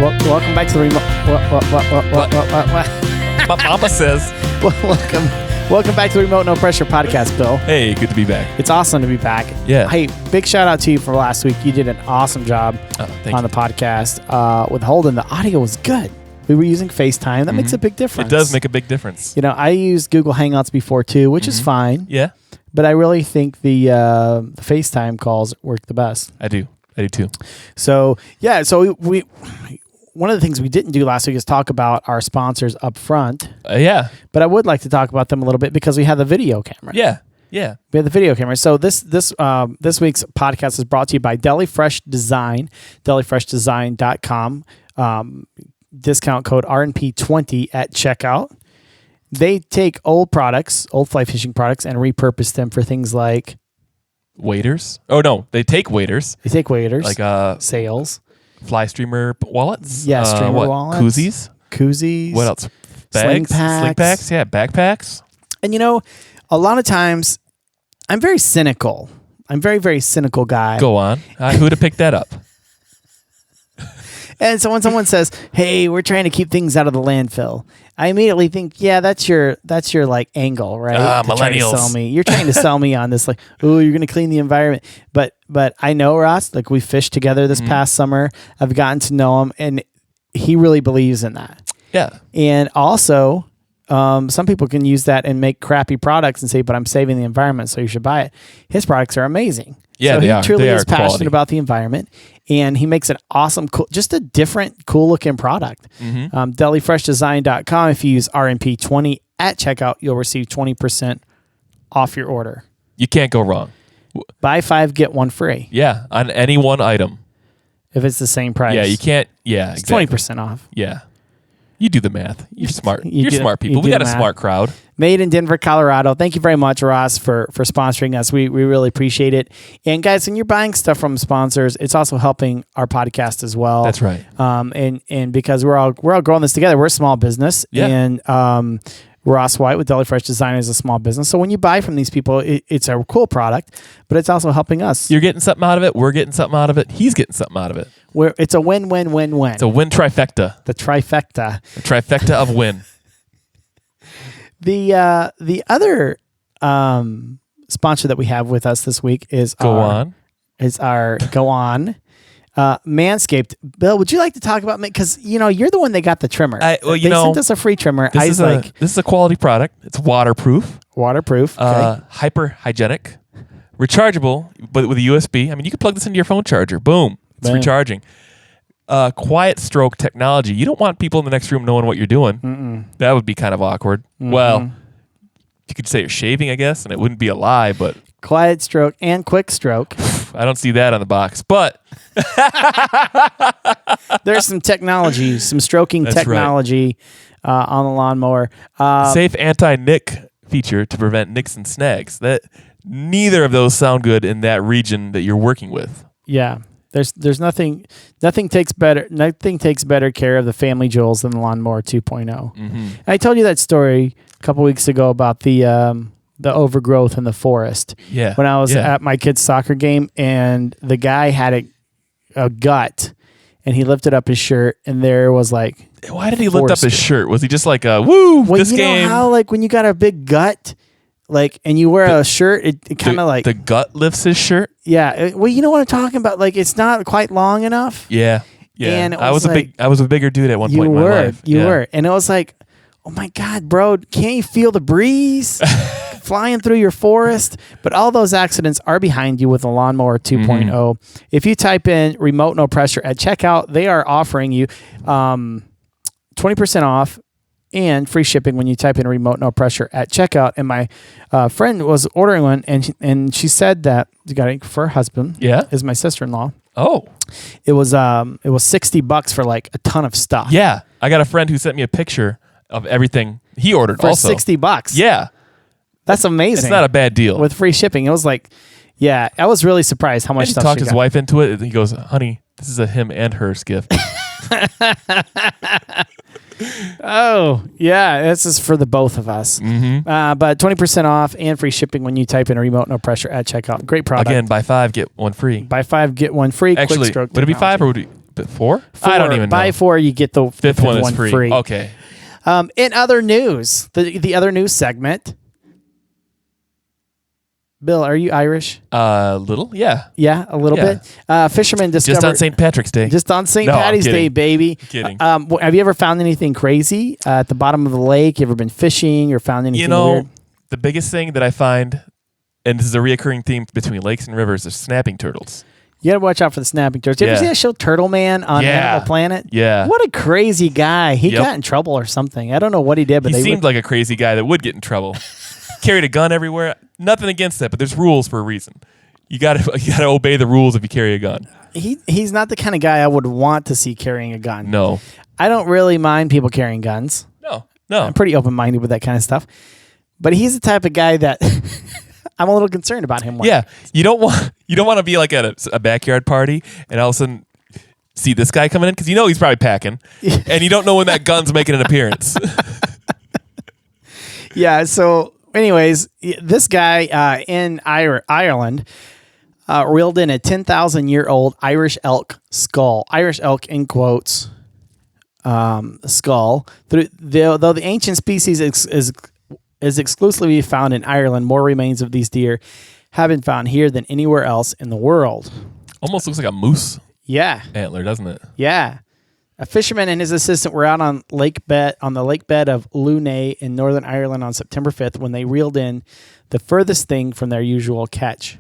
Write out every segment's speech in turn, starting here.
Welcome back to the remote. What Mama says. Welcome back to the Remote No Pressure podcast, Bill. Hey, good to be back. It's awesome to be back. Yeah. Hey, big shout out to you for last week. You did an awesome job on the podcast with Holden. The audio was good. We were using FaceTime. That makes a big difference. It does make a big difference. You know, I used Google Hangouts before too, which is fine. Yeah. But I really think the FaceTime calls work the best. I do too. So, yeah. So we one of the things we didn't do last week is talk about our sponsors up front. Yeah. But I would like to talk about them a little bit because we have the video camera. Yeah. Yeah. We have the video camera. So this week's podcast is brought to you by Deli Fresh Design, delifreshdesign.com. Discount code RNP20 at checkout. They take old fly fishing products, and repurpose them for things like waders. Oh no, they take waders. They take waders, like sails, fly streamer wallets. Yeah, streamer wallets, koozies. What else? Sling Bags, packs. sling packs. Yeah, backpacks. And you know, a lot of times, I'm very cynical. I'm very, very cynical guy. Go on. Who'd have picked that up? And so when someone says, "Hey, we're trying to keep things out of the landfill," I immediately think, "Yeah, that's your like angle, right?" Millennials. You're trying to sell me on this, like, "Oh, you're going to clean the environment." But I know Ross. Like, we fished together this past summer. I've gotten to know him, and he really believes in that. Yeah. And also, some people can use that and make crappy products and say, "But I'm saving the environment, so you should buy it." His products are amazing. Yeah, so they he are. truly They is are passionate quality. about the environment, and he makes an awesome, cool, just a different, cool-looking product. DeliFreshDesign.com. If you use RNP20 at checkout, you'll receive 20% off your order. You can't go wrong. Buy 5, get 1 free. Yeah, on any one item. If it's the same price. Yeah, you can't. Yeah, It's exactly. 20% off. Yeah. You do the math. You're smart. You're do- smart you people. do We got the a math. smart crowd. Made in Denver, Colorado. Thank you very much, Ross, for sponsoring us. We really appreciate it. And guys, when you're buying stuff from sponsors, it's also helping our podcast as well. That's right. And because we're all growing this together. We're a small business. Yeah. And Ross White with Deli Fresh Design is a small business. So when you buy from these people, it's a cool product, but it's also helping us. You're getting something out of it. We're getting something out of it. He's getting something out of it. It's a win-win-win-win. It's a win trifecta. The trifecta. A trifecta of win. The other sponsor that we have with us this week is Go on. Manscaped. Bill, would you like to talk about because you're the one that got the trimmer. They sent us a free trimmer. This is a quality product. It's waterproof. Okay. Hyper hygienic, rechargeable, but with a USB. I mean, you can plug this into your phone charger. Boom, it's recharging. Quiet stroke technology. You don't want people in the next room knowing what you're doing. That would be kind of awkward. Well, you could say you're shaving, I guess, and it wouldn't be a lie, but Quiet stroke and quick stroke. I don't see that on the box. But there's some technology, some stroking That's technology on the lawnmower. Safe anti-nick feature to prevent nicks and snags. That neither of those sound good in that region that you're working with. Yeah. There's nothing takes better care of the family jewels than the Lawnmower 2.0. I told you that story a couple weeks ago about the overgrowth in the forest. Yeah. When I was at my kid's soccer game, and the guy had a gut, and he lifted up his shirt, and there was like. Why did he lift up his shirt? Was he just like, woo, well, this you game? know how like when you got a big gut, like, and you wear a shirt, it kind of like the gut lifts his shirt. Yeah. Well, you know what I'm talking about. Like, it's not quite long enough. Yeah. Yeah. And I was a bigger dude at one you point in my life. You were. And it was like, oh my God, bro, can't you feel the breeze flying through your forest? But all those accidents are behind you with the Lawnmower 2.0. If you type in remote no pressure at checkout, they are offering you 20% off and free shipping when you type in remote no pressure at checkout. And my friend was ordering one, and she said that you got it for her husband. Yeah. Is my sister-in-law. Oh. It was $60 for like a ton of stuff. Yeah. I got a friend who sent me a picture of everything he ordered For also. $60. Yeah. That's amazing. It's not a bad deal. With free shipping. It was like, yeah, I was really surprised how much He stuff talked she his got. wife into it. He goes, honey, this is a him and hers gift. Oh, yeah. This is for the both of us. But 20% off and free shipping when you type in remote no pressure at checkout. Great product. Again, buy 5, get 1 free. Buy 5, get 1 free. Actually, quick stroke would it be 5 or would it But 4? I don't even know. Buy 4, you get the fifth one is free. Okay. In other news, the other news segment. Bill, are you Irish? Little, yeah. Yeah, a little bit. Fishermen discovered... Just on St. Patrick's Day. Just on St. Patty's Day, baby. Kidding. Have you ever found anything crazy at the bottom of the lake? You ever been fishing or found anything weird? The biggest thing that I find, and this is a reoccurring theme between lakes and rivers, is snapping turtles. You got to watch out for the snapping turtles. Did you ever see that show Turtle Man on Animal Planet? Yeah. What a crazy guy. He got in trouble or something. I don't know what he did, but he seemed like a crazy guy that would get in trouble. Carried a gun everywhere. Nothing against that, but there's rules for a reason. You gotta obey the rules if you carry a gun. He's not the kind of guy I would want to see carrying a gun. No. I don't really mind people carrying guns. No. I'm pretty open-minded with that kind of stuff. But he's the type of guy that I'm a little concerned about him. Yeah. You don't want to be like at a backyard party and all of a sudden see this guy coming in because he's probably packing and you don't know when that gun's making an appearance. Yeah, so anyways, this guy in Ireland reeled in a 10,000-year-old Irish elk skull. Irish elk in quotes, skull. Though the ancient species is exclusively found in Ireland, more remains of these deer have been found here than anywhere else in the world. Almost looks like a moose antler, doesn't it? Yeah. A fisherman and his assistant were out on the lake bed of Lunay in Northern Ireland on September 5th when they reeled in the furthest thing from their usual catch.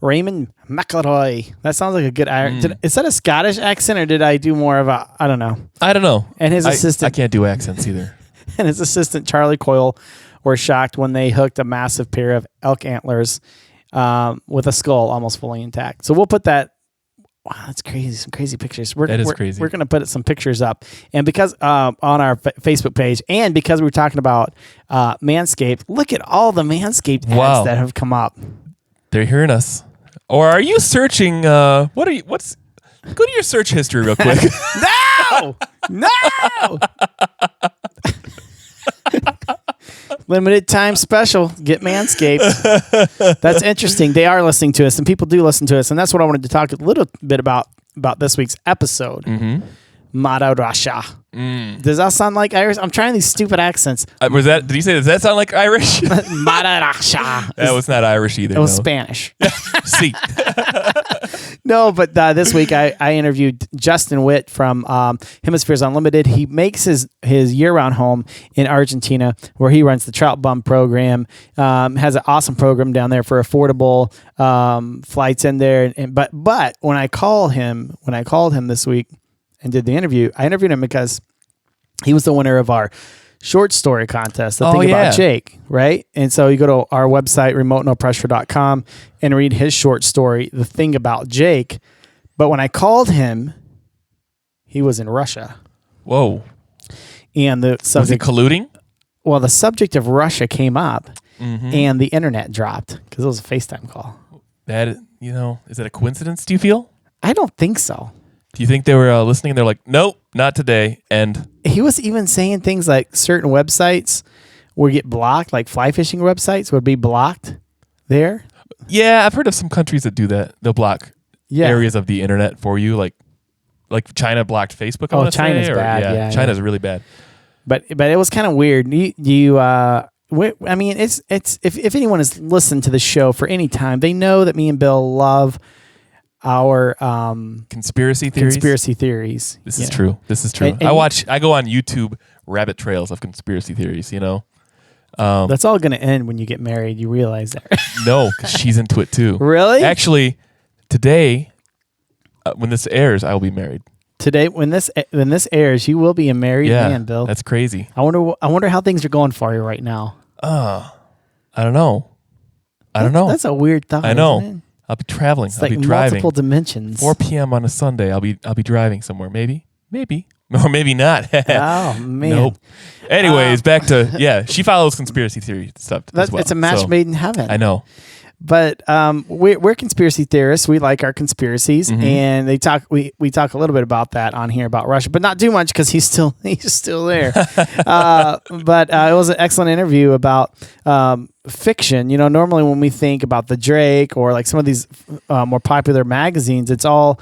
Raymond McElroy. That sounds like a good Irish. Is that a Scottish accent or did I do more of a... I don't know. I don't know. And his assistant... I can't do accents either. And his assistant, Charlie Coyle, were shocked when they hooked a massive pair of elk antlers with a skull almost fully intact. So we'll put that... Wow, that's crazy. Some crazy pictures. That is crazy. We're going to put some pictures up. And because on our Facebook page, and because we were talking about Manscaped, look at all the Manscaped ads that have come up. They're hearing us. Or are you searching, go to your search history real quick. No! Limited time special. Get Manscaped. That's interesting. They are listening to us, and people do listen to us, and that's what I wanted to talk a little bit about this week's episode. Mm-hmm. Mada Rasha. Does that sound like Irish? I'm trying these stupid accents. Did you say, does that sound like Irish? Mada Rasha. That was not Irish either. It was Spanish. See. No, but this week I interviewed Justin Witt from Hemispheres Unlimited. He makes his year-round home in Argentina where he runs the Trout Bum program. Has an awesome program down there for affordable flights in there. But when I called him this week and did the interview, I interviewed him because he was the winner of our short story contest, the thing about Jake, right? And so you go to our website, remotenopressure.com, and read his short story, The Thing About Jake. But when I called him, he was in Russia. Whoa. And the subject... Was he colluding? Well, the subject of Russia came up, and the internet dropped because it was a FaceTime call. That, is that a coincidence, do you feel? I don't think so. Do you think they were listening and they're like, nope, not today, and... He was even saying things like certain websites would get blocked, like fly fishing websites would be blocked there. Yeah, I've heard of some countries that do that. They'll block areas of the internet for you, like China blocked Facebook. China's bad. Yeah, China's really bad. But it was kind of weird. I mean, it's if anyone has listened to the show for any time, they know that me and Bill love our conspiracy theories. This is true. And I go on YouTube rabbit trails of conspiracy theories, that's all going to end when you get married. You realize that. No, because she's into it too. Really? Actually, today, when this airs, I will be married. Today, when this airs, you will be a married man, Bill. That's crazy. I wonder how things are going for you right now. I don't know. That's a weird thought. I know. Isn't it? I'll be traveling. It's I'll like be driving. Multiple dimensions. 4 p.m. on a Sunday. I'll be driving somewhere. Maybe, or maybe not. Oh man. Nope. Anyways, back to she follows conspiracy theory stuff as well. It's a match made in heaven. I know. But we're conspiracy theorists. We like our conspiracies, and we talk a little bit about that on here about Russia, but not too much because he's still there. But it was an excellent interview about fiction. Normally when we think about the Drake or like some of these more popular magazines, it's all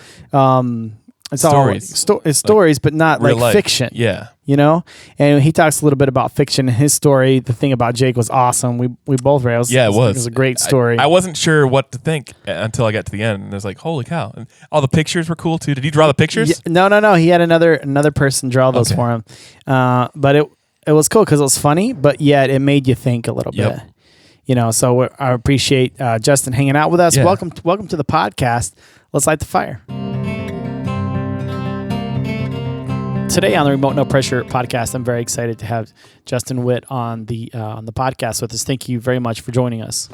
It's stories. all it's stories, but not real like life. fiction. Yeah. You know, and he talks a little bit about fiction. His story, the thing about Jake, was awesome. We both rails. Yeah, it was. It was a great story. I wasn't sure what to think until I got to the end, and I was like, "Holy cow!" And all the pictures were cool too. Did you draw the pictures? Yeah, no. He had another person draw those for him. But it was cool because it was funny, but yet it made you think a little bit. You know, so I appreciate Justin hanging out with us. Yeah. Welcome to the podcast. Let's light the fire. Today on the Remote No Pressure podcast, I'm very excited to have Justin Witt on the podcast with us. Thank you very much for joining us.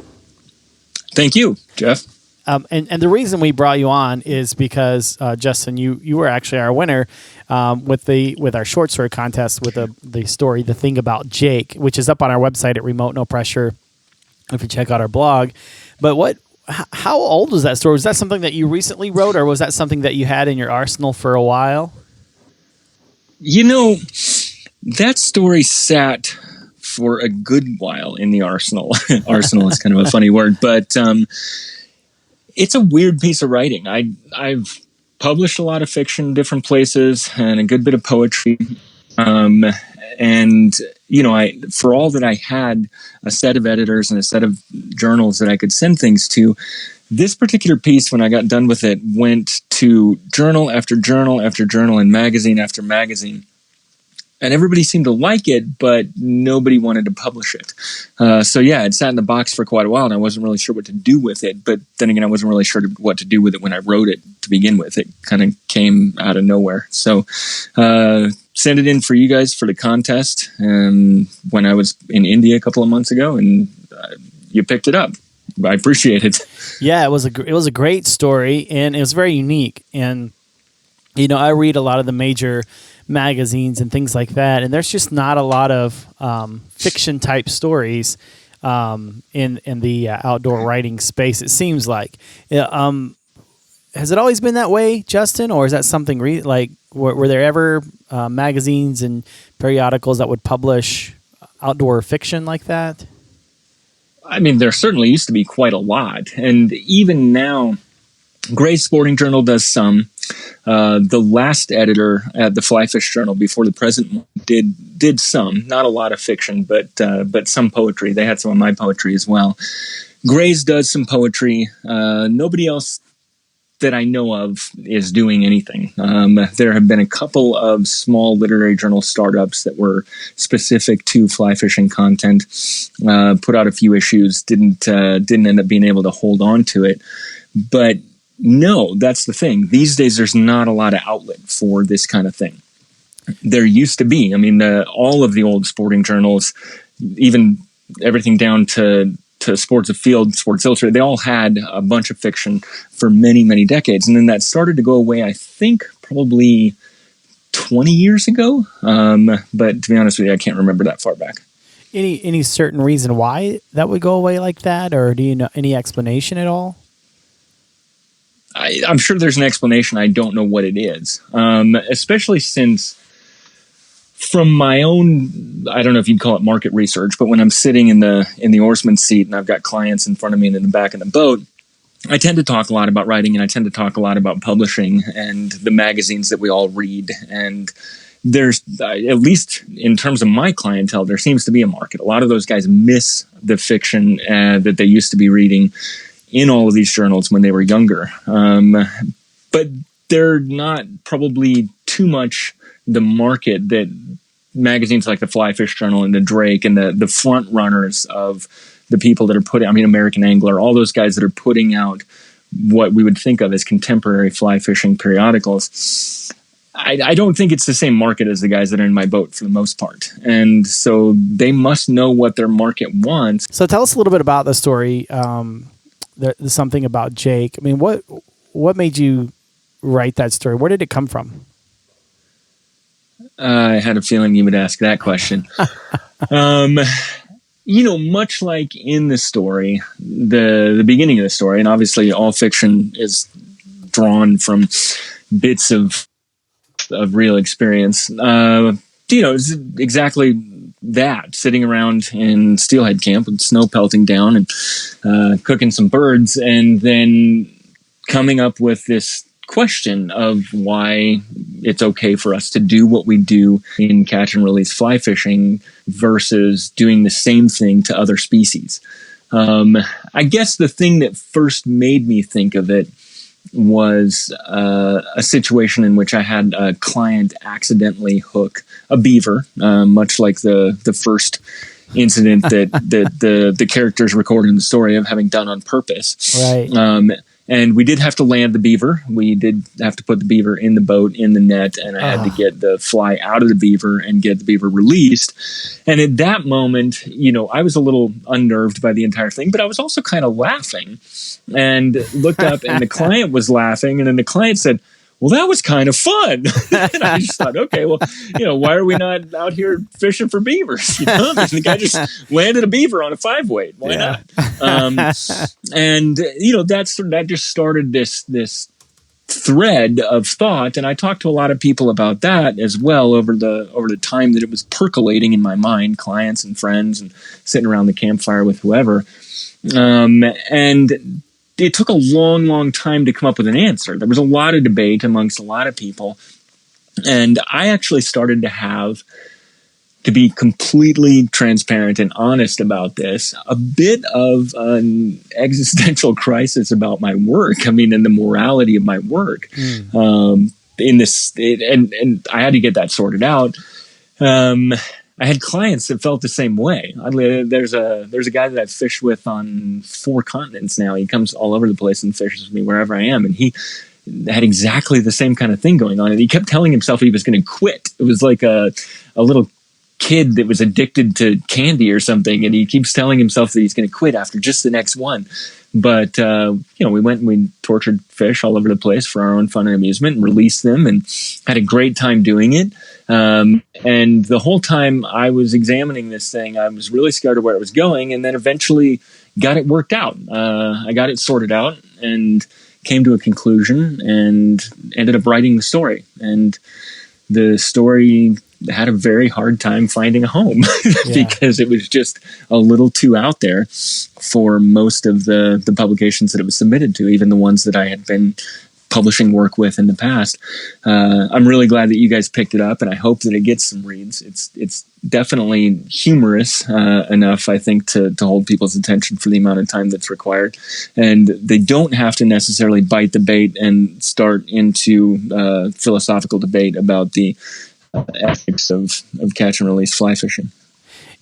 Thank you, Jeff. And the reason we brought you on is because Justin, you were actually our winner with our short story contest with the story "The Thing About Jake," which is up on our website at Remote No Pressure. If you check out our blog, but how old was that story? Was that something that you recently wrote, or was that something that you had in your arsenal for a while? You know, that story sat for a good while in the arsenal. Arsenal is kind of a funny word, but it's a weird piece of writing. I've published a lot of fiction in different places and a good bit of poetry. And, you know, for all that I had a set of editors and a set of journals that I could send things to, this particular piece, when I got done with it, went to journal after journal after journal and magazine after magazine. And everybody seemed to like it, but nobody wanted to publish it. So yeah, it sat in the box for quite a while, and I wasn't really sure what to do with it. But then again, I wasn't really sure what to do with it when I wrote it to begin with. It kind of came out of nowhere. So sent it in for you guys for the contest when I was in India a couple of months ago, and you picked it up. I appreciate it. Yeah, it was a great story, and it was very unique. And you know, I read a lot of the major magazines and things like that, and there's just not a lot of fiction type stories in the outdoor writing space. It seems like. Has it always been that way, Justin, or is that something were there ever magazines and periodicals that would publish outdoor fiction like that? I mean, there certainly used to be quite a lot. And even now, Gray's Sporting Journal does some. The last editor at the Flyfish Journal before the present one did some. Not a lot of fiction, but some poetry. They had some of my poetry as well. Gray's does some poetry. Nobody else that I know of is doing anything. There have been a couple of small literary journal startups that were specific to fly fishing content, put out a few issues, didn't end up being able to hold on to it. But no, that's the thing. These days, there's not a lot of outlet for this kind of thing. There used to be. I mean, all of the old sporting journals, even everything down to Sports Afield, Sports Illustrated, they all had a bunch of fiction for many, many decades. And then that started to go away, I think, probably 20 years ago. But to be honest with you, I can't remember that far back. Any certain reason why that would go away like that? Or do you know any explanation at all? I'm sure there's an explanation. I don't know what it is. Especially since from my own, I don't know if you'd call it market research, but when I'm sitting in the oarsman's seat and I've got clients in front of me and in the back of the boat, I tend to talk a lot about writing, and I tend to talk a lot about publishing and the magazines that we all read. And there's, at least in terms of my clientele, there seems to be a market. A lot of those guys miss the fiction that they used to be reading in all of these journals when they were younger. But they're not probably too much the market that magazines like the Flyfish Journal and the Drake and the front runners of the people that are putting, I mean, American Angler, all those guys that are putting out what we would think of as contemporary fly fishing periodicals. I don't think it's the same market as the guys that are in my boat for the most part. And so they must know what their market wants. So tell us a little bit about the story. There's something about Jake. I mean, what made you write that story? Where did it come from? I had a feeling you would ask that question. Much like in the story, the beginning of the story, and obviously all fiction is drawn from bits of real experience. It's exactly that, sitting around in Steelhead Camp with snow pelting down and cooking some birds, and then coming up with this question of why it's okay for us to do what we do in catch and release fly fishing versus doing the same thing to other species. I guess the thing that first made me think of it was a situation in which I had a client accidentally hook a beaver, much like the first incident that the characters recorded in the story of having done on purpose. Right. And we did have to land the beaver. We did have to put the beaver in the boat, in the net, and I had to get the fly out of the beaver and get the beaver released. And at that moment, I was a little unnerved by the entire thing, but I was also kind of laughing and looked up and the client was laughing. And then the client said, well, that was kind of fun. And I just thought, okay, well, why are we not out here fishing for beavers? The guy just landed a beaver on a 5-weight. Why not? And that just started this thread of thought. And I talked to a lot of people about that as well over the time that it was percolating in my mind, clients and friends, and sitting around the campfire with whoever. And it took a long, long time to come up with an answer. There was a lot of debate amongst a lot of people. And I actually started to be completely transparent and honest about this, a bit of an existential crisis about my work. I mean, and the morality of my work in this, and I had to get that sorted out. I had clients that felt the same way. There's a guy that I've fished with on 4 continents now. He comes all over the place and fishes with me wherever I am. And he had exactly the same kind of thing going on. And he kept telling himself he was going to quit. It was like a little kid that was addicted to candy or something. And he keeps telling himself that he's going to quit after just the next one. But, we went and we tortured fish all over the place for our own fun and amusement and released them and had a great time doing it. And the whole time I was examining this thing, I was really scared of where it was going, and then eventually got it worked out. I got it sorted out and came to a conclusion and ended up writing the story. And the story had a very hard time finding a home because it was just a little too out there for most of the publications that it was submitted to, even the ones that I had been publishing work with in the past. I'm really glad that you guys picked it up, and I hope that it gets some reads. It's definitely humorous enough, I think, to hold people's attention for the amount of time that's required. And they don't have to necessarily bite the bait and start into philosophical debate about the ethics of catch and release fly fishing.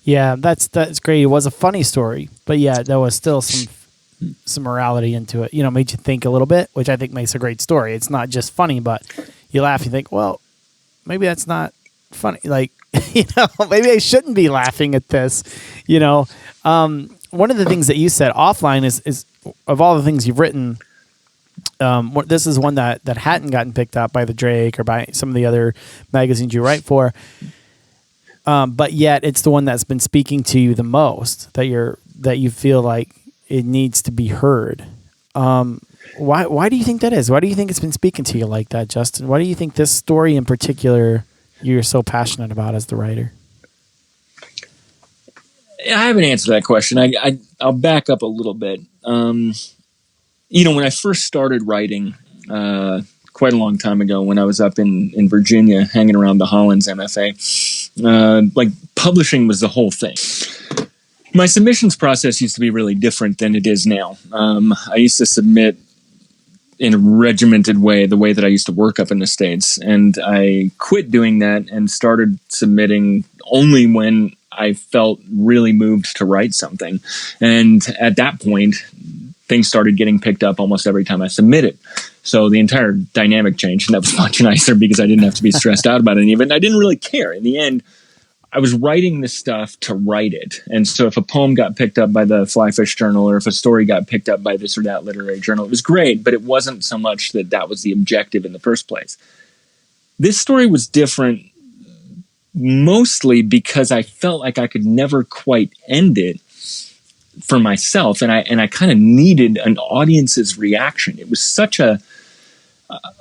Yeah, that's great. It was a funny story, but there was still some morality into it. Made you think a little bit, which I think makes a great story. It's not just funny, but you laugh, you think, well, maybe that's not funny. Like, maybe I shouldn't be laughing at this. One of the things that you said offline is of all the things you've written, this is one that hadn't gotten picked up by the Drake or by some of the other magazines you write for. But yet it's the one that's been speaking to you the most, that you feel like it needs to be heard. Why do you think that is? Why do you think it's been speaking to you like that, Justin? Why do you think this story in particular you're so passionate about as the writer? I haven't answered that question. I'll back up a little bit. When I first started writing, quite a long time ago, when I was up in Virginia hanging around the Hollins MFA, publishing was the whole thing. My submissions process used to be really different than it is now. I used to submit in a regimented way, the way that I used to work up in the States. And I quit doing that and started submitting only when I felt really moved to write something. And at that point, things started getting picked up almost every time I submitted. So the entire dynamic changed, and that was much nicer because I didn't have to be stressed out about any of it. And I didn't really care. In the end, I was writing this stuff to write it. And so if a poem got picked up by the Flyfish Journal, or if a story got picked up by this or that literary journal, it was great, but it wasn't so much that was the objective in the first place. This story was different mostly because I felt like I could never quite end it for myself. And I kind of needed an audience's reaction. It was such a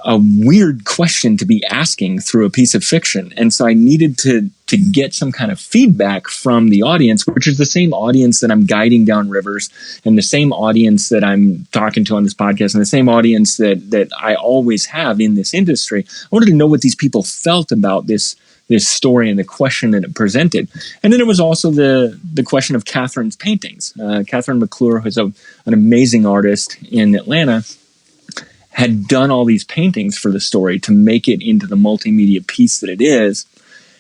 weird question to be asking through a piece of fiction. And so I needed to to get some kind of feedback from the audience, which is the same audience that I'm guiding down rivers, and the same audience that I'm talking to on this podcast, and the same audience that I always have in this industry. I wanted to know what these people felt about this story and the question that it presented. And then it was also the question of Katherine's paintings. Katherine McClure, who's an amazing artist in Atlanta, had done all these paintings for the story to make it into the multimedia piece that it is.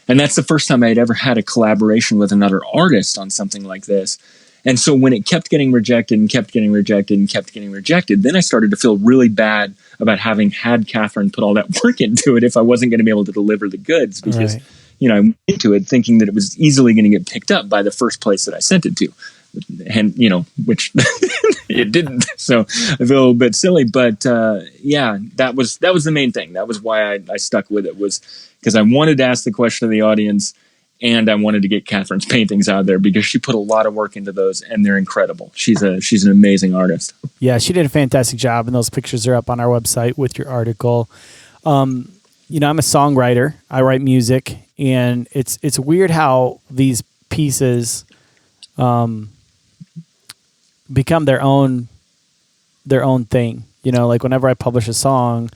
And that's the first time I had ever had a collaboration with another artist on something like this. And so when it kept getting rejected and kept getting rejected and kept getting rejected, then I started to feel really bad about having had Katherine put all that work into it if I wasn't going to be able to deliver the goods, because, I went into it thinking that it was easily going to get picked up by the first place that I sent it to. And, which it didn't. So I feel a little bit silly, but that was the main thing. That was why I stuck with it, was because I wanted to ask the question of the audience, and I wanted to get Katherine's paintings out there because she put a lot of work into those, and they're incredible. She's an amazing artist. Yeah, she did a fantastic job, and those pictures are up on our website with your article. I'm a songwriter. I write music, and it's weird how these pieces become their own thing. Like whenever I publish a song,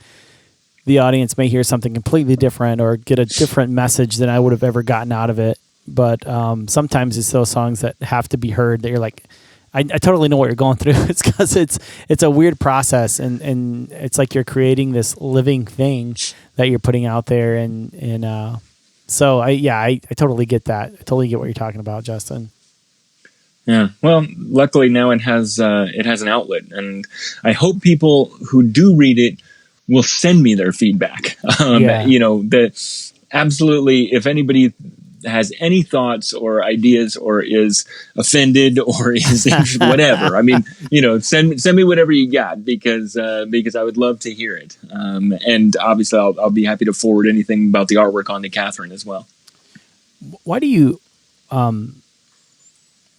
the audience may hear something completely different or get a different message than I would have ever gotten out of it. But sometimes it's those songs that have to be heard that you're like, I totally know what you're going through. It's because it's a weird process, and it's like you're creating this living thing that you're putting out there, and so I totally get that. I totally get what you're talking about, Justin. Yeah. Well, luckily now it has an outlet, and I hope people who do read it will send me their feedback. Absolutely, if anybody has any thoughts or ideas or is offended or is whatever, send me whatever you got, because I would love to hear it. And obviously I'll be happy to forward anything about the artwork on to Katherine as well. Why do you,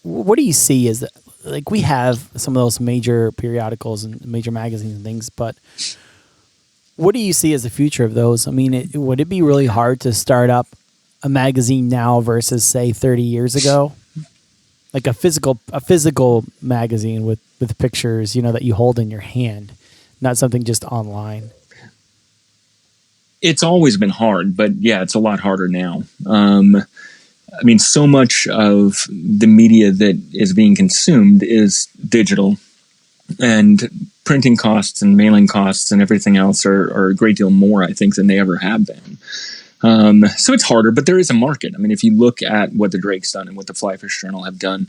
what do you see as like, we have some of those major periodicals and major magazines and things, but what do you see as the future of those? Would it be really hard to start up a magazine now versus, say, 30 years ago? Like a physical magazine with pictures, that you hold in your hand, not something just online. It's always been hard, but yeah, it's a lot harder now. So much of the media that is being consumed is digital, and printing costs and mailing costs and everything else are a great deal more, I think, than they ever have been. So it's harder, but there is a market. If you look at what the Drake's done and what the Flyfish Journal have done,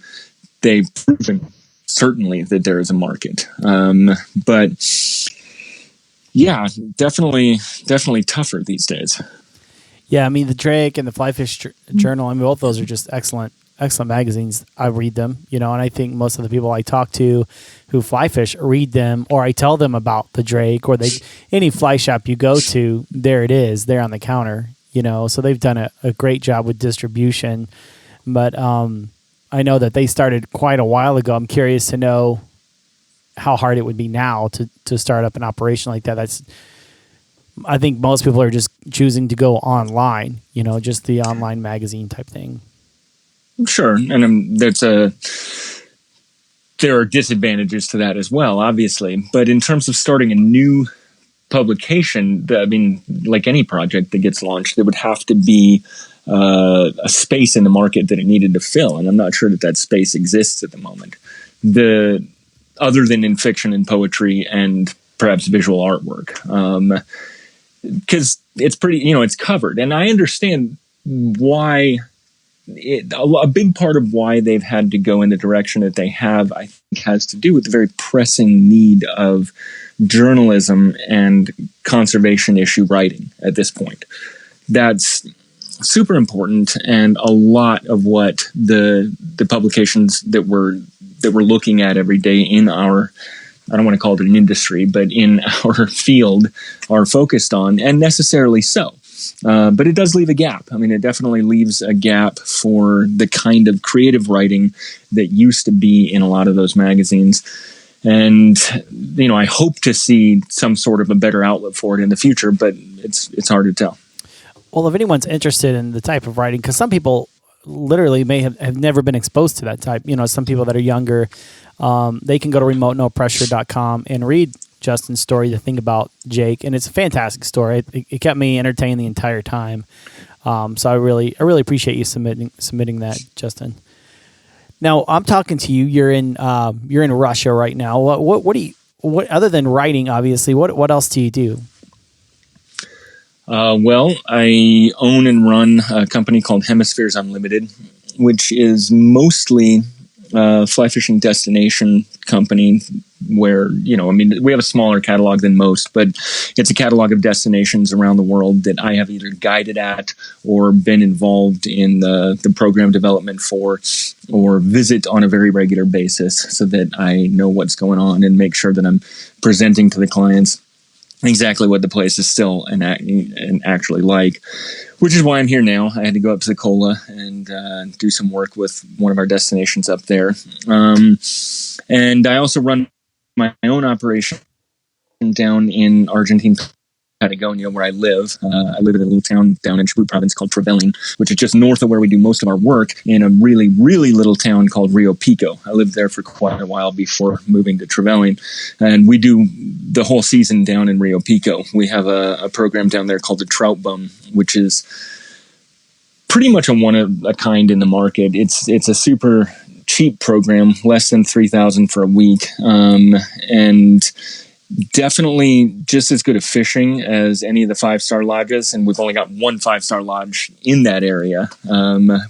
they've proven certainly that there is a market. But yeah, definitely tougher these days. Yeah, the Drake and the Flyfish Journal, both those are just excellent magazines. I read them, and I think most of the people I talk to who fly fish read them, or I tell them about the Drake, or any fly shop you go to, there it is, there on the counter, so they've done a great job with distribution. But I know that they started quite a while ago. I'm curious to know how hard it would be now to start up an operation like that. I think most people are just choosing to go online, just the online magazine type thing. Sure. And there are disadvantages to that as well, obviously. But in terms of starting a new publication, like any project that gets launched, there would have to be a space in the market that it needed to fill. And I'm not sure that space exists at the moment, other than in fiction and poetry and perhaps visual artwork. Because it's pretty, it's covered. And I understand why. A big part of why they've had to go in the direction that they have, I think, has to do with the very pressing need of journalism and conservation issue writing at this point. That's super important, and a lot of what the publications that we're looking at every day in our, I don't want to call it an industry, but in our field, are focused on, and necessarily so. But it does leave a gap. It definitely leaves a gap for the kind of creative writing that used to be in a lot of those magazines. And, I hope to see some sort of a better outlet for it in the future, but it's hard to tell. Well, if anyone's interested in the type of writing, because some people literally may have never been exposed to that type. Some people that are younger, they can go to remotenопроpressure.com and read Justin's story, The Thing About Jake, and it's a fantastic story. It kept me entertained the entire time. So I really appreciate you submitting that, Justin. Now I'm talking to you. You're in Russia right now. What other than writing, obviously, what else do you do? Well, I own and run a company called Hemispheres Unlimited, which is mostly a fly fishing destination company where, we have a smaller catalog than most, but it's a catalog of destinations around the world that I have either guided at or been involved in the program development for, or visit on a very regular basis so that I know what's going on and make sure that I'm presenting to the clients exactly what the place is still and actually like, which is why I'm here now. I had to go up to the Cola and do some work with one of our destinations up there. And I also run my own operation down in Argentina, Patagonia, where I live. I live in a little town down in Chubut province called Trevelin, which is just north of where we do most of our work, in a really, really little town called Rio Pico. I lived there for quite a while before moving to Trevelin, and we do the whole season down in Rio Pico. We have a program down there called the Trout Bum, which is pretty much a one of a kind in the market. It's a super cheap program, less than $3,000 for a week, and definitely just as good at fishing as any of the 5-star lodges, and we've only got one 5-star lodge in that area.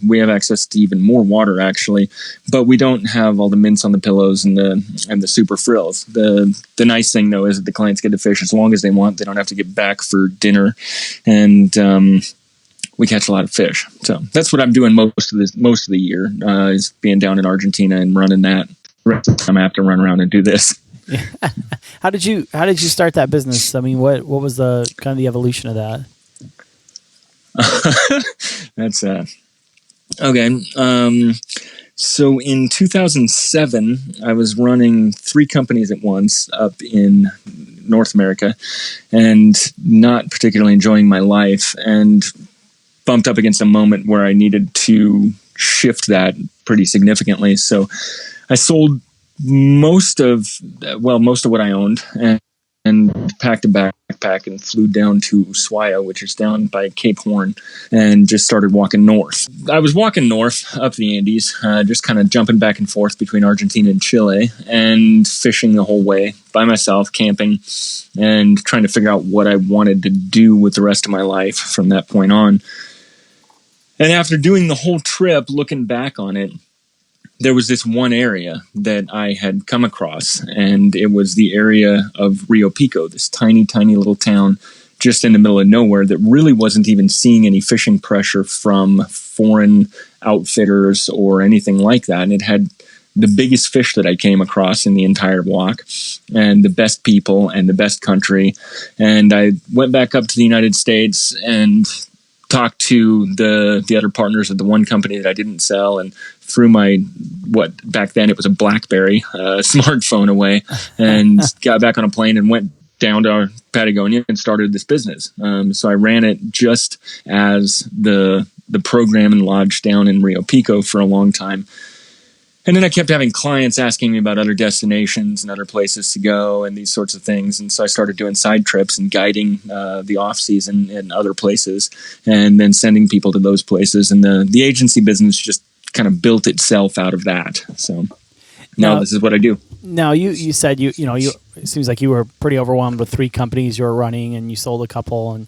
We have access to even more water, actually, but we don't have all the mints on the pillows and the super frills. The nice thing, though, is that the clients get to fish as long as they want. They don't have to get back for dinner, and we catch a lot of fish. So that's what I'm doing most of the year, is being down in Argentina and running that. The rest of the time I have to run around and do this. Yeah. How did you start that business? I mean, what was the kind of the evolution of that? That's okay. So in 2007, I was running 3 companies at once up in North America and not particularly enjoying my life, and bumped up against a moment where I needed to shift that pretty significantly. So I sold most of what I owned and packed a backpack and flew down to Ushuaia, which is down by Cape Horn, and just started walking north. I was walking north up the Andes, just kind of jumping back and forth between Argentina and Chile, and fishing the whole way by myself, camping, and trying to figure out what I wanted to do with the rest of my life from that point on. And after doing the whole trip, looking back on it, there was this one area that I had come across, and it was the area of Rio Pico, this tiny, tiny little town just in the middle of nowhere that really wasn't even seeing any fishing pressure from foreign outfitters or anything like that. And it had the biggest fish that I came across in the entire walk, and the best people and the best country. And I went back up to the United States and talked to the other partners of the one company that I didn't sell, and threw my, back then it was a BlackBerry smartphone away, and got back on a plane and went down to Patagonia and started this business. So I ran it just as the program and lodge down in Rio Pico for a long time. And then I kept having clients asking me about other destinations and other places to go and these sorts of things. And so I started doing side trips and guiding the off season in other places, and then sending people to those places. And the agency business just kind of built itself out of that. So now this is what I do. Now you said you it seems like you were pretty overwhelmed with 3 companies you were running, and you sold a couple, and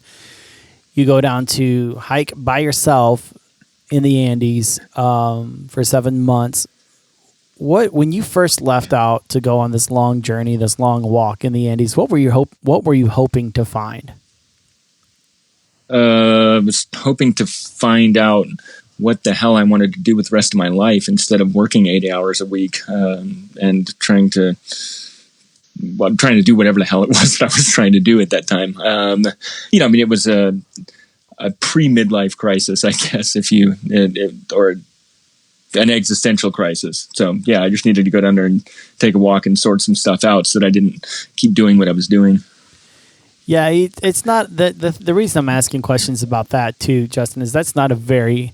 you go down to hike by yourself in the Andes for 7 months. When you first left out to go on this long journey, this long walk in the Andes, what were you hoping to find? I was hoping to find out what the hell I wanted to do with the rest of my life, instead of working 80 hours a week and trying to do whatever the hell it was that I was trying to do at that time. It was a pre-midlife crisis, I guess, or an existential crisis. So yeah, I just needed to go down there and take a walk and sort some stuff out so that I didn't keep doing what I was doing. Yeah, it's not the reason I'm asking questions about that too, Justin, is that's not a very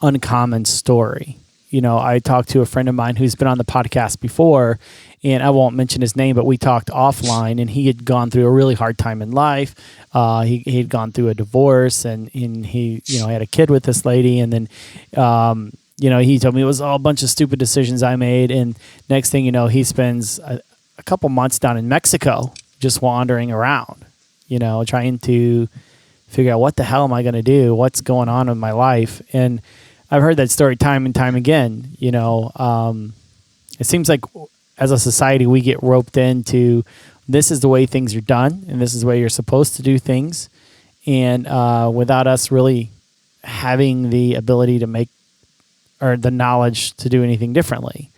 uncommon story. I talked to a friend of mine who's been on the podcast before, and I won't mention his name, but we talked offline, and he had gone through a really hard time in life. He had gone through a divorce, and he had a kid with this lady, and then he told me it was all a bunch of stupid decisions I made, and next thing you know, he spends a couple months down in Mexico just wandering around, trying to figure out what the hell am I going to do, what's going on in my life, and I've heard that story time and time again. It seems like as a society we get roped into this is the way things are done and this is the way you're supposed to do things, and without us really having the ability to make or the knowledge to do anything differently.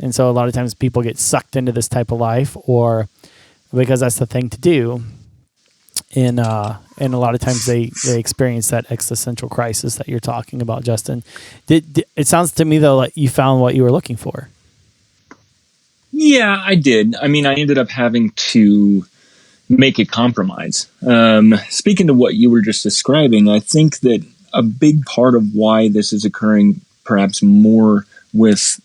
And so a lot of times people get sucked into this type of life or because that's the thing to do. And a lot of times they experience that existential crisis that you're talking about, Justin. It sounds to me, though, like you found what you were looking for. Yeah, I did. I mean, I ended up having to make a compromise. Speaking to what you were just describing, I think that a big part of why this is occurring perhaps more with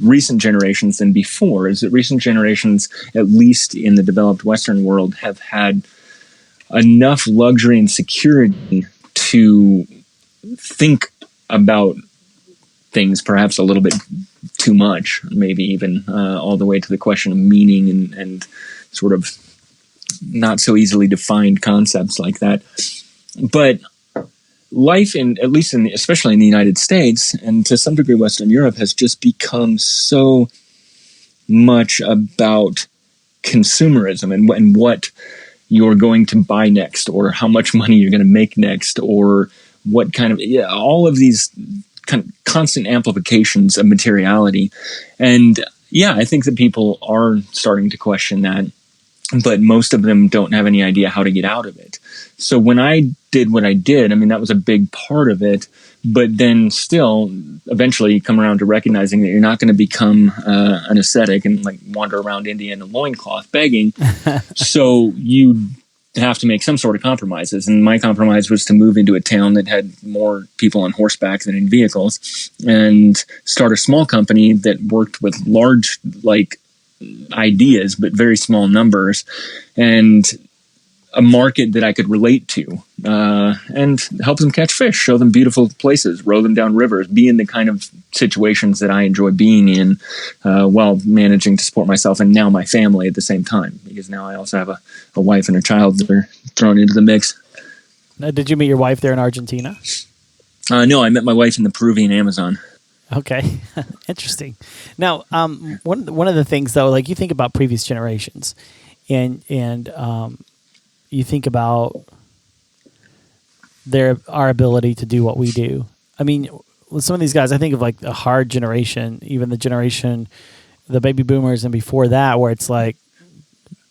recent generations than before is that recent generations, at least in the developed Western world, have had enough luxury and security to think about things perhaps a little bit too much, maybe even all the way to the question of meaning and sort of not so easily defined concepts like that. But life especially in the United States and to some degree Western Europe has just become so much about consumerism and what you're going to buy next or how much money you're going to make next or what kind of all of these kind of constant amplifications of materiality. And I think that people are starting to question that, but most of them don't have any idea how to get out of it. So when I did what I did, I mean, that was a big part of it, but then still eventually you come around to recognizing that you're not going to become an ascetic and like wander around India in a loincloth begging. So you have to make some sort of compromises. And my compromise was to move into a town that had more people on horseback than in vehicles and start a small company that worked with large, ideas, but very small numbers, and a market that I could relate to, and help them catch fish, show them beautiful places, row them down rivers, be in the kind of situations that I enjoy being in, while managing to support myself and now my family at the same time, because now I also have a wife and a child that are thrown into the mix. Now, did you meet your wife there in Argentina? No, I met my wife in the Peruvian Amazon. Okay, interesting. Now, one of the things though, like you think about previous generations, and you think about our ability to do what we do. I mean, with some of these guys, I think of like the hard generation, even the baby boomers, and before that, where it's like,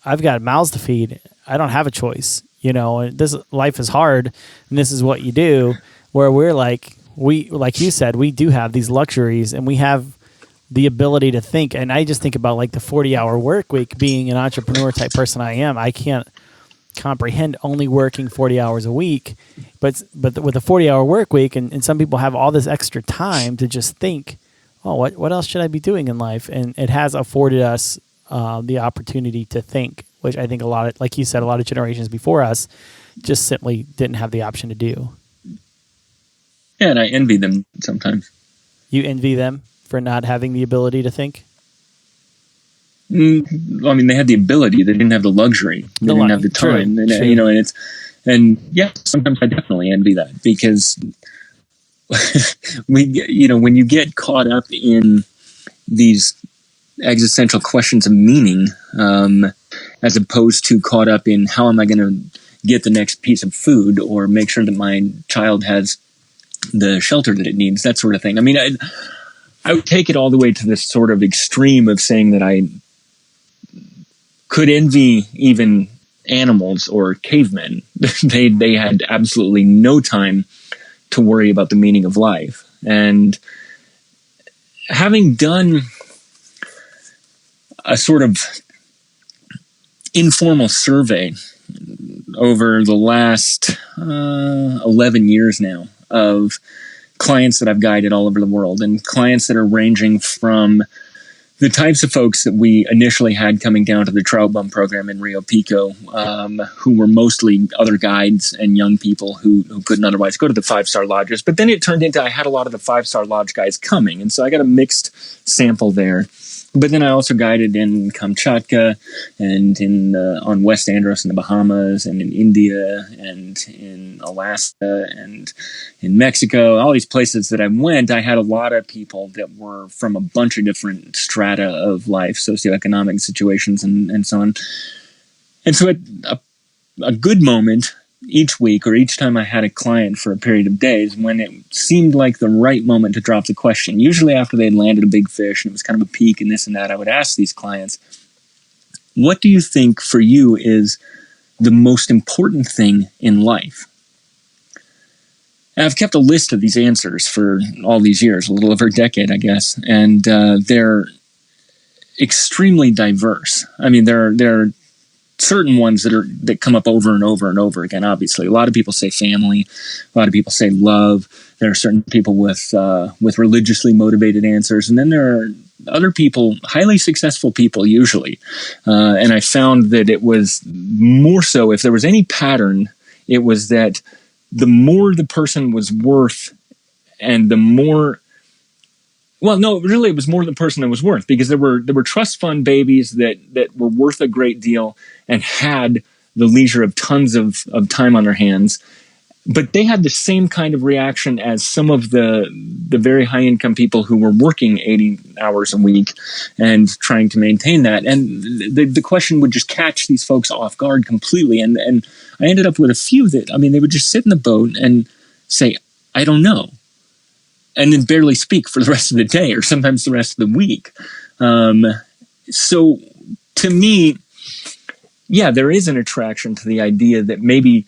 I've got mouths to feed. I don't have a choice. This life is hard, and this is what you do. Where we're like. Like you said, we do have these luxuries and we have the ability to think. And I just think about like the 40-hour work week. Being an entrepreneur type person I am, I can't comprehend only working 40 hours a week. But with a 40-hour work week, and some people have all this extra time to just think, oh, what else should I be doing in life? And it has afforded us the opportunity to think, which I think like you said, a lot of generations before us just simply didn't have the option to do. Yeah, and I envy them sometimes. You envy them for not having the ability to think? I mean, they had the ability. They didn't have the luxury. They didn't have the time. True. Sometimes I definitely envy that because when you get caught up in these existential questions of meaning, as opposed to caught up in how am I going to get the next piece of food or make sure that my child has the shelter that it needs, that sort of thing. I mean, I would take it all the way to this sort of extreme of saying that I could envy even animals or cavemen. They had absolutely no time to worry about the meaning of life. And having done a sort of informal survey over the last 11 years now of clients that I've guided all over the world, and clients that are ranging from the types of folks that we initially had coming down to the Trout Bum program in Rio Pico, who were mostly other guides and young people who couldn't otherwise go to the 5-star lodges. But then it turned into I had a lot of the 5-star lodge guys coming, and so I got a mixed sample there. But then I also guided in Kamchatka and in on West Andros in the Bahamas and in India and in Alaska and in Mexico. All these places that I went, I had a lot of people that were from a bunch of different strata of life, socioeconomic situations and so on. And so a good moment each week or each time I had a client for a period of days when it seemed like the right moment to drop the question, usually after they'd landed a big fish and it was kind of a peak and this and that, I would ask these clients, what do you think for you is the most important thing in life? And I've kept a list of these answers for all these years, a little over a decade, I guess, and they're extremely diverse. I mean, there are certain ones that come up over and over and over again. Obviously, a lot of people say family, a lot of people say love. There are certain people with religiously motivated answers, and then there are other people, highly successful people usually. And I found that it was more so, if there was any pattern, it was that the more the person was worth, and the more. Well, no, really, it was more the person that was worth, because there were trust fund babies that were worth a great deal and had the leisure of tons of time on their hands, but they had the same kind of reaction as some of the very high income people who were working 80 hours a week and trying to maintain that. And the question would just catch these folks off guard completely. And I ended up with a few that, I mean, they would just sit in the boat and say, I don't know. And then barely speak for the rest of the day or sometimes the rest of the week. So to me, yeah, there is an attraction to the idea that maybe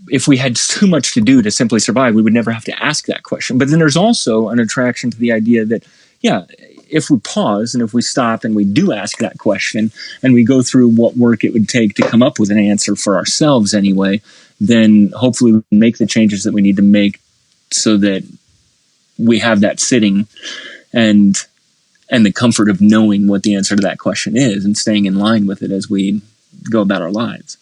if we had too much to do to simply survive, we would never have to ask that question. But then there's also an attraction to the idea that, yeah, if we pause and if we stop and we do ask that question and we go through what work it would take to come up with an answer for ourselves anyway, then hopefully we can make the changes that we need to make so that we have that sitting and the comfort of knowing what the answer to that question is and staying in line with it as we go about our lives.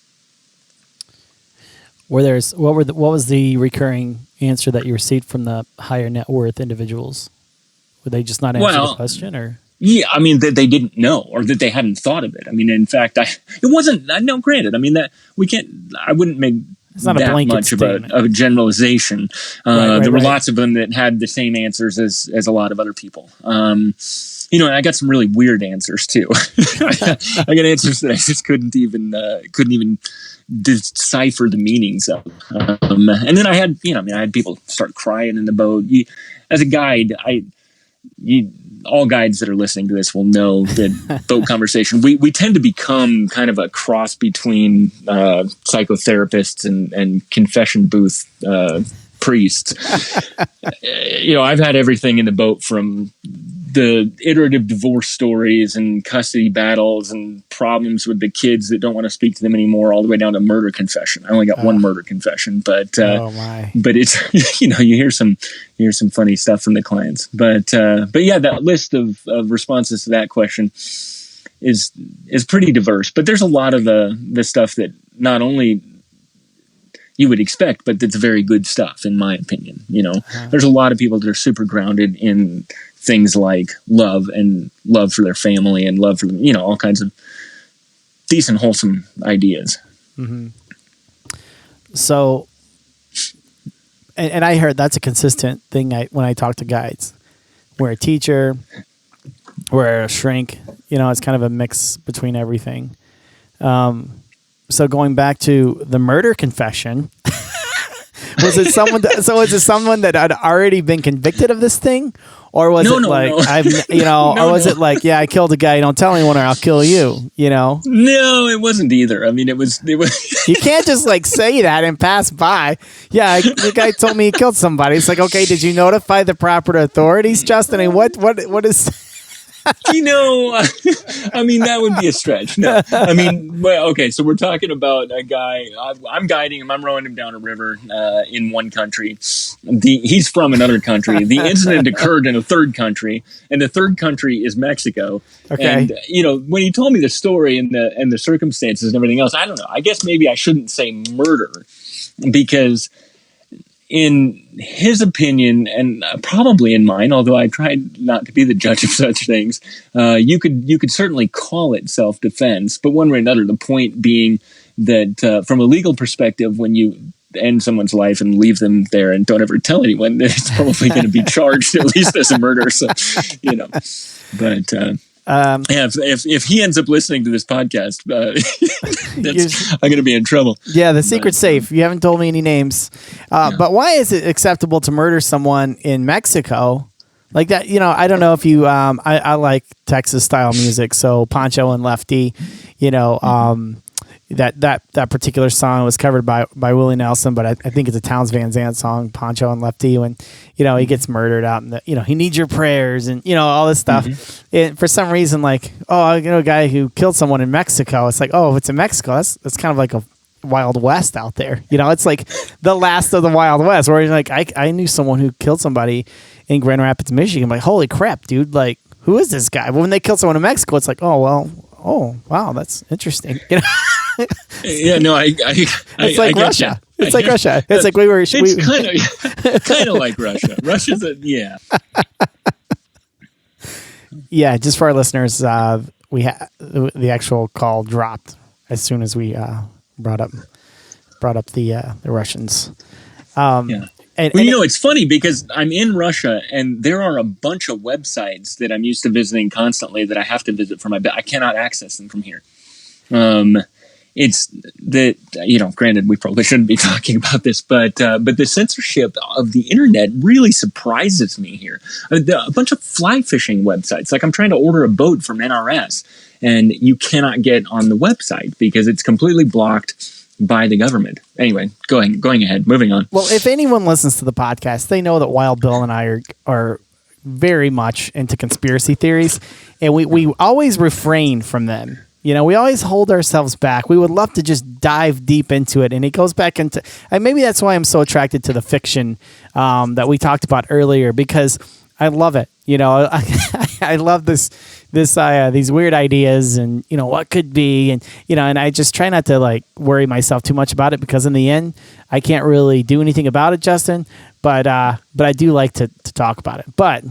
What was the recurring answer that you received from the higher net worth individuals? Were they just not answer the question, or? Yeah, I mean, that they didn't know or that they hadn't thought of it. I mean, in fact, no, granted, I mean, I wouldn't make it's not that a blanket much of a generalization. There were lots of them that had the same answers as a lot of other people. And I got some really weird answers too. I got answers that I just couldn't even decipher the meanings of. And then I had, I had people start crying in the boat. As a guide, all guides that are listening to this will know that boat conversation, we tend to become kind of a cross between psychotherapists and confession booth priests. I've had everything in the boat from the iterative divorce stories and custody battles and problems with the kids that don't want to speak to them anymore, all the way down to murder confession. I only got one murder confession, but it's you hear some funny stuff from the clients. But yeah, that list of responses to that question is pretty diverse. But there's a lot of the stuff that not only you would expect, but that's very good stuff, in my opinion. There's a lot of people that are super grounded in things like love and love for their family and love for them, all kinds of decent, wholesome ideas. Mm-hmm. So, and I heard that's a consistent thing when I talk to guides. We're a teacher, we're a shrink, it's kind of a mix between everything. So going back to the murder confession, was it someone that had already been convicted of this thing? Or was or was it like, yeah, I killed a guy, don't tell anyone or I'll kill you, No, it wasn't either. I mean, it was. You can't just say that and pass by. Yeah, the guy told me he killed somebody. It's like, okay, did you notify the proper authorities, Justin? I mean, what is... I mean, that would be a stretch. No, I mean, well, okay, so we're talking about a guy. I'm guiding him. I'm rowing him down a river in one country. He's from another country. The incident occurred in a third country, and the third country is Mexico. Okay. And when you told me the story and the circumstances and everything else, I don't know. I guess maybe I shouldn't say murder, because in his opinion, and probably in mine, although I tried not to be the judge of such things, you could certainly call it self-defense. But one way or another, the point being that from a legal perspective, when you end someone's life and leave them there and don't ever tell anyone, it's probably going to be charged at least as a murder. So, but. If he ends up listening to this podcast, I'm going to be in trouble. Yeah, the secret's safe. You haven't told me any names. But why is it acceptable to murder someone in Mexico? Like that, I don't know if you, I like Texas style music. So Pancho and Lefty, that particular song was covered by Willie Nelson, but I think it's a Townes Van Zandt song, Pancho and Lefty, when, he gets murdered out in he needs your prayers and, all this stuff. Mm-hmm. And for some reason, like, a guy who killed someone in Mexico, it's like, if it's in Mexico, that's kind of like a Wild West out there. It's like the last of the Wild West, where you're like, I knew someone who killed somebody in Grand Rapids, Michigan. I'm like, holy crap, dude. Like, who is this guy? But when they killed someone in Mexico, it's like, wow, that's interesting. Yeah, no, it's like Russia. It's like Russia. It's like It's kind of like Russia. Russia's yeah. Yeah, just for our listeners, we the actual call dropped as soon as we brought up the Russians. Yeah. It's funny because I'm in Russia and there are a bunch of websites that I'm used to visiting constantly that I have to visit for I cannot access them from here. It's that, granted, we probably shouldn't be talking about this, but the censorship of the internet really surprises me here. A bunch of fly fishing websites, like I'm trying to order a boat from NRS and you cannot get on the website because it's completely blocked by the government. Anyway, going ahead, moving on. Well, if anyone listens to the podcast, they know that Wild Bill and I are very much into conspiracy theories, and we always refrain from them. We always hold ourselves back. We would love to just dive deep into it, and it goes back into. And maybe that's why I'm so attracted to the fiction that we talked about earlier, because I love it. I love these weird ideas, and what could be, and and I just try not to worry myself too much about it, because in the end, I can't really do anything about it, Justin. But I do like to talk about it. But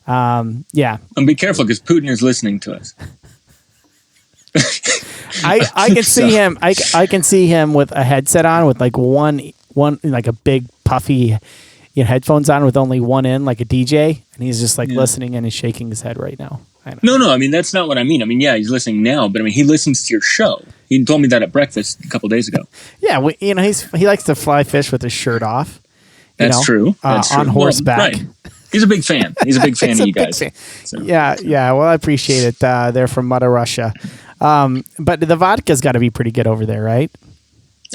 yeah, and be careful because Putin is listening to us. I can see him. I can see him with a headset on, with one like a big puffy headphones on with only one in, like a DJ, and he's just listening and he's shaking his head right now. No, I mean that's not what I mean. I mean, yeah, he's listening now, but I mean he listens to your show. He told me that at breakfast a couple days ago. Yeah, he likes to fly fish with his shirt off. That's true. That's true. On horseback. Well, right. He's a big fan. He's a big fan of you guys. So. Yeah. Well, I appreciate it. They're from Mother Russia. But the vodka's got to be pretty good over there, right?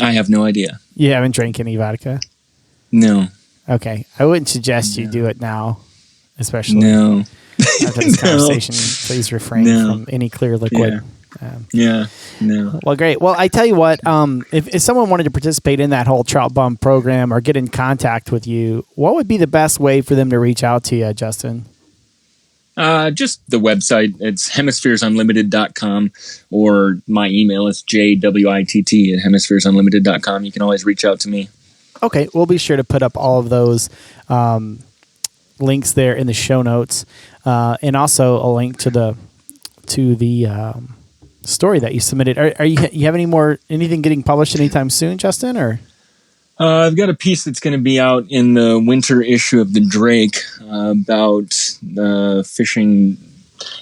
I have no idea. You haven't drank any vodka? No. Okay. I wouldn't suggest you do it now, especially after this conversation. Please refrain from any clear liquid. No. Well, great. Well, I tell you what, if someone wanted to participate in that whole Trout Bum program or get in contact with you, what would be the best way for them to reach out to you, Justin? Just the website. It's hemispheresunlimited.com, or my email is jwitt@hemispheresunlimited.com. You can always reach out to me. Okay, we'll be sure to put up all of those links there in the show notes, and also a link to the story that you submitted. Are you have anything getting published anytime soon, Justin? Or I've got a piece that's going to be out in the winter issue of the Drake about the fishing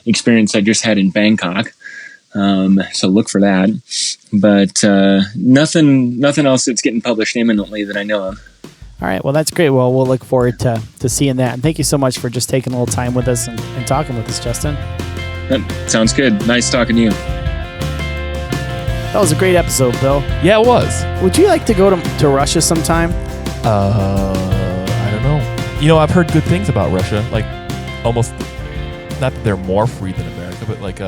experience I just had in Bangkok. So look for that. But nothing else that's getting published imminently that I know of. All right. Well, that's great. Well, we'll look forward to seeing that. And thank you so much for just taking a little time with us and talking with us, Justin. Sounds good. Nice talking to you. That was a great episode, Bill. Yeah, it was. Would you like to go to Russia sometime? I don't know. I've heard good things about Russia. Like almost not that they're more free than America, but like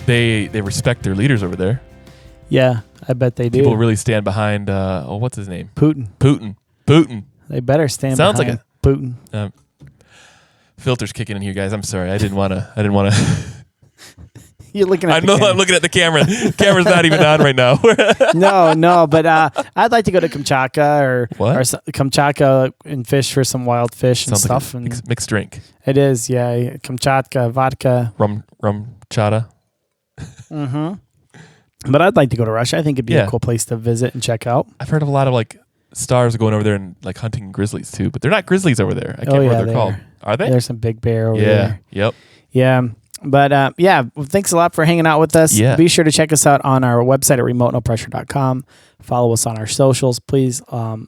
they respect their leaders over there. Yeah, I bet they do. People really stand behind. What's his name? Putin. They better stand Sounds behind like Putin. Filter's kicking in here, guys. I'm sorry. I didn't want to. You're looking at I know I'm looking at the camera. The camera's not even on right now. No, but I'd like to go to Kamchatka or Kamchatka and fish for some wild fish and Sounds stuff. like a And mixed drink. it is, yeah. Kamchatka, vodka. Rum chata. Mm-hmm. But I'd like to go to Russia. I think it'd be a cool place to visit and check out. I've heard of a lot of like stars going over there and like hunting grizzlies too, but they're not grizzlies over there. I can't remember what they're called. Are they? There's some big bear over there. Yep. Yeah. But thanks a lot for hanging out with us. Yeah. Be sure to check us out on our website at remotenopressure.com. Follow us on our socials. Please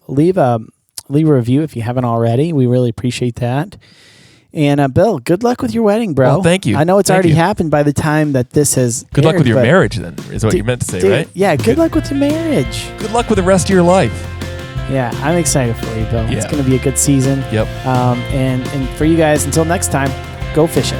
leave a review if you haven't already. We really appreciate that. And Bill, good luck with your wedding, bro. Well, thank you. I know it's already happened by the time that this has Good luck with your marriage, then, is what you meant to say, right? Yeah, good luck with your marriage. Good luck with the rest of your life. Yeah, I'm excited for you, Bill. Yeah. It's going to be a good season. Yep. And for you guys, until next time, go fishing.